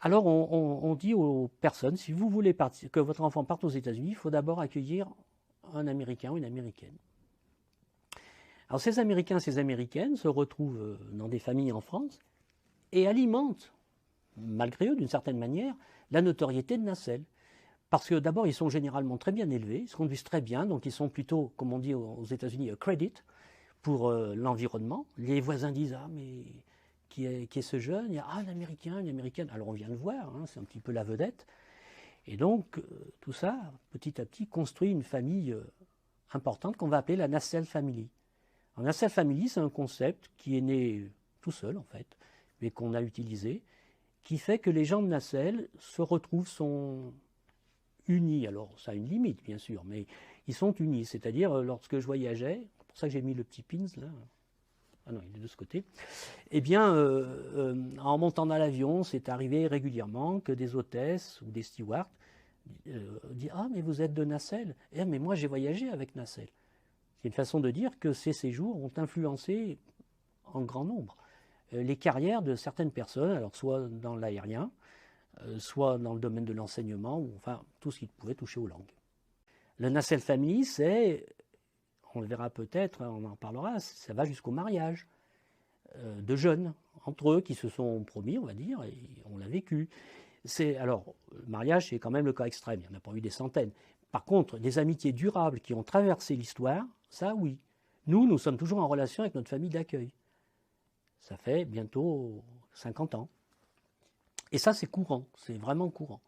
Alors on dit aux personnes, si vous voulez que votre enfant parte aux États-Unis, il faut d'abord accueillir un Américain ou une Américaine. Alors ces Américains, ces Américaines se retrouvent dans des familles en France et alimentent, malgré eux d'une certaine manière, la notoriété de Nacelle. Parce que d'abord, ils sont généralement très bien élevés, ils se conduisent très bien, donc ils sont plutôt, comme on dit aux États-Unis, credit pour l'environnement. Les voisins disent « Ah, mais qui est ce jeune ?» Il y a « Ah, un Américain, une Américaine. » Alors on vient de voir, hein, c'est un petit peu la vedette. Et donc, tout ça, petit à petit, construit une famille importante qu'on va appeler la Nacelle Family. Alors, Nacelle Family, c'est un concept qui est né tout seul, en fait, mais qu'on a utilisé, qui fait que les gens de Nacelle se retrouvent, sont unis. Alors, ça a une limite, bien sûr, mais ils sont unis. C'est-à-dire, lorsque je voyageais, c'est pour ça que j'ai mis le petit pins, là. Ah non, il est de ce côté. Eh bien, en montant dans l'avion, c'est arrivé régulièrement que des hôtesses ou des stewards disent « Ah, mais vous êtes de Nacelle ?»« Eh, mais moi, j'ai voyagé avec Nacelle. » C'est une façon de dire que ces séjours ont influencé en grand nombre les carrières de certaines personnes, alors soit dans l'aérien, soit dans le domaine de l'enseignement, ou enfin tout ce qui pouvait toucher aux langues. Le Nacelle Family, c'est, on le verra peut-être, on en parlera, ça va jusqu'au mariage de jeunes, entre eux, qui se sont promis, on va dire, et on l'a vécu. Alors, le mariage, c'est quand même le cas extrême, il n'y en a pas eu des centaines. Par contre, des amitiés durables qui ont traversé l'histoire, ça oui. Nous sommes toujours en relation avec notre famille d'accueil. Ça fait bientôt 50 ans. Et ça, c'est courant, c'est vraiment courant.